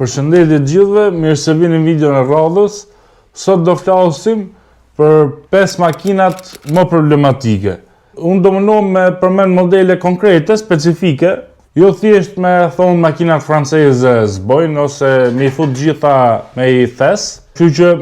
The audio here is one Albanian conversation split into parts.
Përshëndetje gjithëve, mirë se vini në video në radhës. Sot do flasim për 5 makinat më problematike. Unë do mundohem me përmend modele konkrete, specifike, jo thjesht me thonë makinat franceze zbojnë ose me I fut gjitha me I thes. Kështu që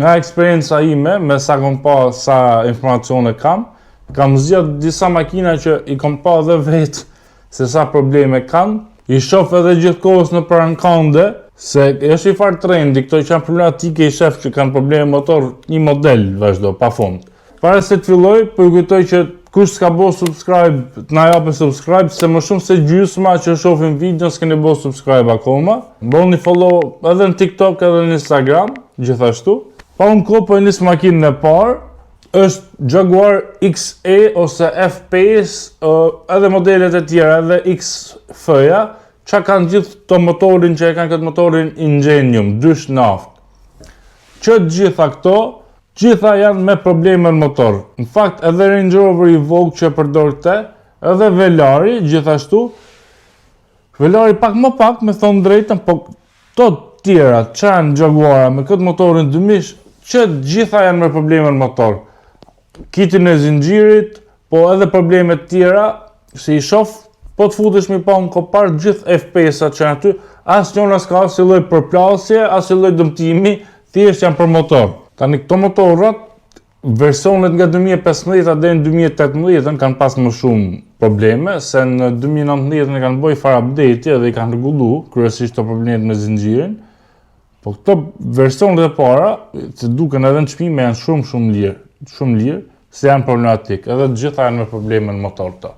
nga eksperienca ime, me sa kom pa, sa informacione kam zgjedh disa makina që I kom pa dhe vetë se sa probleme kanë. I shof edhe gjithkohës në parankande, se është I farë trendi, këto që janë problematike I shef që kanë probleme motor, një model vazhdo, pa fund. Para se të filloj, përkujtoj që kush s'ka bo subscribe, të na jape subscribe, se më shumë se gjysma që shofin video s'keni bo subscribe akoma. Bëni follow edhe në TikTok edhe në Instagram, gjithashtu. Pa unë kohë po njësë makinën e parë, është Jaguar XE ose F-Pace, edhe modelet e tjera, edhe XF-ja, që kanë gjithë të motorin që e kanë këtë motorin Ingenium, dysh naft. Që gjitha këto, gjitha janë me probleme në motor. Në fakt, edhe Range Rover I Vogue që përdor këte, edhe Velari, gjithashtu. Velari pak më pak, me thonë drejtën, po të tjera, që janë Jaguara me këtë motorin 2000, që gjitha janë me probleme në motor. Kitin e zinxhirit, po edhe probleme tjera, si I shof, po të futesh mi pa në kopar gjithë F-Pace-at që janë aty, as njona s'ka as I lloj përplasje, as I lloj dëmtimi, thjesht janë për motor. Tani këto motorat, versionet nga 2015 deri në 2018 kanë pas më shumë probleme, se në 2019 kanë bëj fare update dhe I kanë rregullu kryesisht të problemet me zinxhirin. Po këto versionet e para, që duken edhe në çmime janë shumë lirë, se janë problematik, edhe të gjitha janë me probleme në motor të.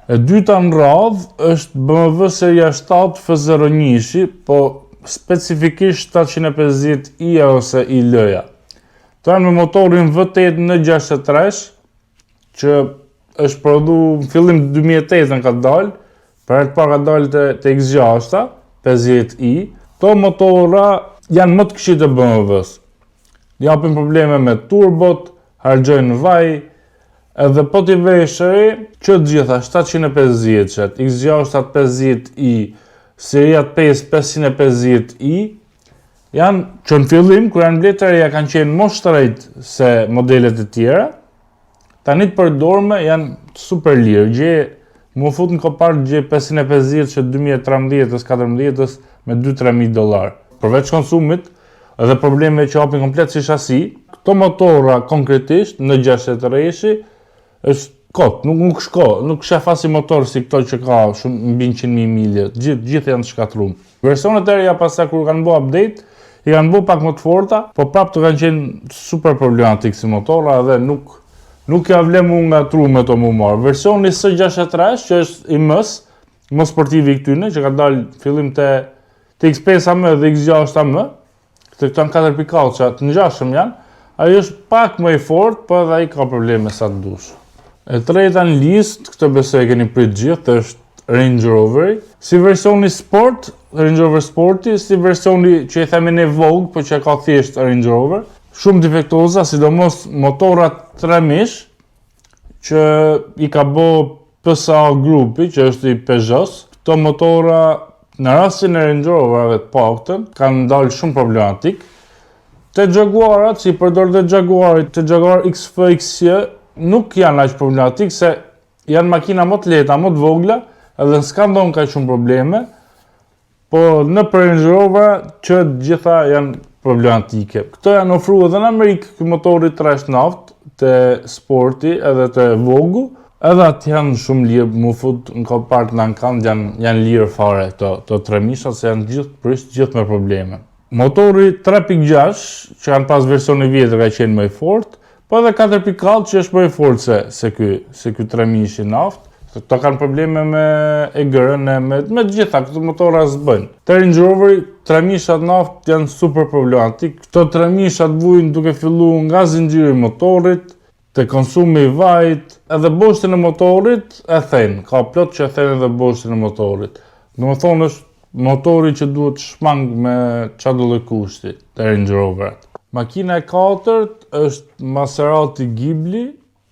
E dyta në radhë është BMW seria 7 F01, po specifikisht 750i ose IL-ja. Të janë me motorin V8 në 63, që është prodhu në fillim 2008 në ka dalë, për e të parë ka dalë të X6, 50i. Këto motora janë më të këqij të BMW-s. Japin probleme me turbot, harxojnë vaj, edhe po t'i veshëri që të gjitha 750, X6 750i, seria 5 550i, janë që në fillim, kur janë bletë të reja kanë qenë më shtrejt se modelet e tjera, tani të përdorme janë super lirë, më fut në kopar gje 550 që 2013-14 me $2-3.000. Përveç konsumit, edhe probleme që hapin komplet si shasi, këto motora konkretisht në 63 është kot, nuk shef as I motor si këto që ka shumë mbi 100.000 milje, gjithë janë të shkatrum. Versionet e reja pastaj kur kanë bë update, I kanë bë pak më të forta, po prapë të kanë qenë super problematik si motora dhe nuk ja vlen mu nga tru me to mu marë. Versioni S63 që është I më sportivi I këtyne, që ka dalë fillim të X5 dhe X6 këto janë 4.4 që të ngjashëm janë, ajo është pak më I fort, po edhe ai ka probleme sa të dush. E treta në listë, këtë besoj e keni prit gjithë, është Range Rover. Si versioni Sport, Range Rover Sporti, si versioni që I themi ne Vogue, po që ka thjesht Range Rover. Shumë defektoza, sidomos motorat 3 mish, që I ka bo PSA grupi, që është I Peugeot. Këto motora në rastin e Range Roverave të paktën, kanë dalë shumë problematik. Te Jaguarat, si përdor dhe Jaguarit, te Jaguar XF, XJ, nuk janë aq problematik, se janë makina më të lehta, më të vogla, edhe s'ka ndonë ka shumë probleme, po në për Range Rover që gjitha janë problematike. Këto janë ofru edhe në Amerikë, këtë motori trash naft, të Sporti edhe të Vogue, edhe atë janë shumë lirë, mu fut në kopart në kanë janë lirë fare të 3 mishat, se janë gjithë me probleme. Motori 3.6, që kanë pas versioni vjetër ka qenë më I fort, po edhe 4.4 që është më I fort se ky 3 mishi naft. Këto kanë probleme me EGR-ën, me gjitha, këto motora s'bëjnë. Te Range Rover, 3 mishat naft janë super problematik. Këto 3 mishat vujnë duke fillu nga zinxhiri I motorit, te konsumi I vajt, edhe boshtin e motorit e thënë, ka plot që e thënë edhe boshtin e motorit. Domethënë është motori që duhet shmang me çdo lloj kushti te Range Roverat. Makina e katërt është Maserati Ghibli,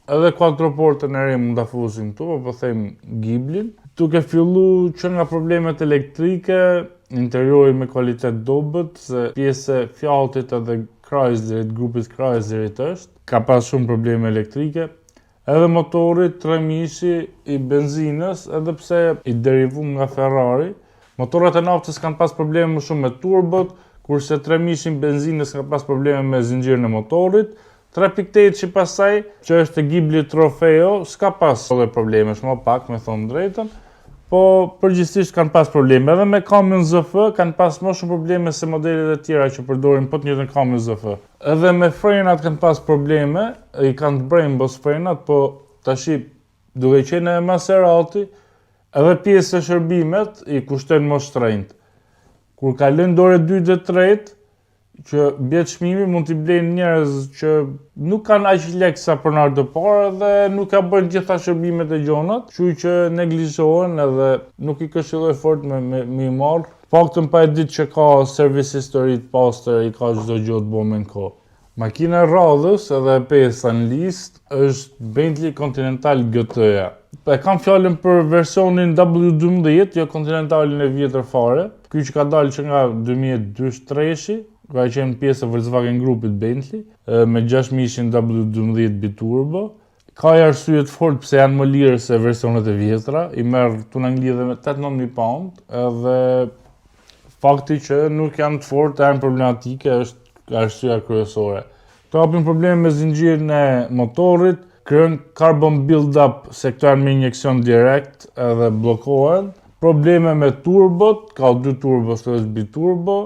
edhe 4 portën e re mund ta fusim këtu, po them Ghiblin. Duke fillu që nga problemet elektrike, interiori me kualitet dobët, se pjesë e Fiatit edhe Chryslerit, grupit Chryslerit është, ka pas shumë probleme elektrike, edhe motori 3000 i benzinës, edhe pse i derivum nga Ferrari, motorat e naftës kanë pas probleme më shumë me turbot, kurse 3000 i benzinës kanë pas probleme me zinxhirin e motorit. 3.8 që pasaj, që është e Ghibli Trofeo, s'ka pas probleme, shumë pak me thonë drejtën, po përgjithsisht kanë pas probleme. Edhe me kamion ZF kanë pas më shumë probleme se modelet e tjera që përdorin po të njëjtën kamion ZF. Edhe me frenat kanë pas probleme, i kanë të brembos frenat, po tashi duke qenë e Maserati, edhe pjesë e shërbimet i kushtojnë më shtrenjtë. Kur kalojnë dore 2 dhe 3, që bjetë çmimi mund t'i blejnë njerëz që nuk kanë aq lek sa pronar të parë dhe nuk ka bërë gjitha shërbimet e gjonat, kështu që neglizhohen edhe nuk i këshilloj fort me i marrë. Paktën pa e ditë që ka service history të pastër, i ka çdo gjë të bëmë në kohë. Makina e radhës edhe e pesa në listë është Bentley Continental GT-ja. E kam fjalën për versionin W12, jo Continentalin e vjetër fare. Ky që ka dalë që nga 2023, ka qenë pjesë e Volkswagen grupit Bentley, me 6000 W12 biturbo. Ka arsye të fortë pse janë më lirë se versionet e vjetra, i merr tu në nglidhe me 8-9000 pound, edhe fakti që nuk janë të fortë, janë problematike, është arsyeja kryesore. Ka hapin probleme me zinxhirin e motorit, krijojnë carbon build-up se këto janë me injeksion direkt edhe bllokohen. Probleme me turbot, ka 2 turbos të është biturbo.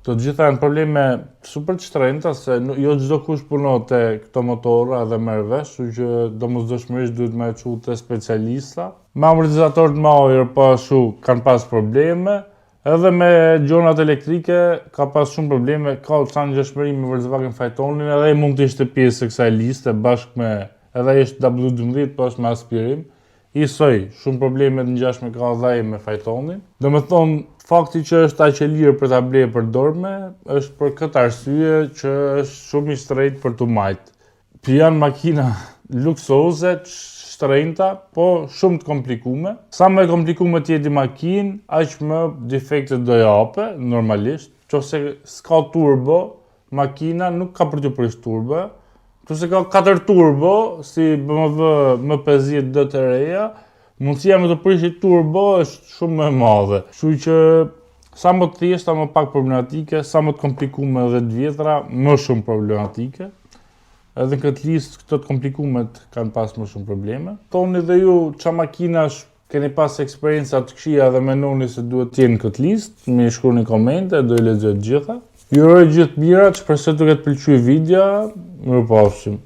Të gjitha janë probleme super të shtrenjta, se jo çdo kush punon te këto motora dhe merr vesh, kështu që domosdoshmërisht duhet me çu te specialista. Me amortizatorët Mauer po ashtu kanë pas probleme, edhe me gjonat elektrike ka pas shumë probleme, ka ca ngjashmëri me Volkswagen Phaetonin, edhe mund të ishte pjesë e kësaj liste bashkë me edhe është W12, po është me aspirim. Isoj, shumë probleme të ngjashme ka dhe me Phaetonin. Domethënë, fakti që është aq e lirë për ta blerë përdorme, është për këtë arsye që është shumë i shtrenjtë për tu majt. Janë makina luksoze, shtrenjta, po shumë të komplikume. Sa më e komplikume të jetë makinë, aq më defekte do jape, normalisht. Nëse s'ka turbo, makina nuk ka për të prish turbo. Nëse ka 4 turbo, si BMW M50 D të reja, mundësia me të prishi turbo është shumë më e madhe. Kështu që sa më të thjeshta më pak problematike, sa më të komplikume dhe të vjetra më shumë problematike. Edhe në këtë listë këto të komplikumet kanë pas më shumë probleme. Thoni dhe ju çfarë makinash keni pas eksperjenca të këqija dhe mendoni se duhet të jenë në këtë listë, më shkruani komente, do i lexoj të gjitha. Ju uroj gjithë mirat, shpresoj të ketë pëlqyer video. Mirupafshim.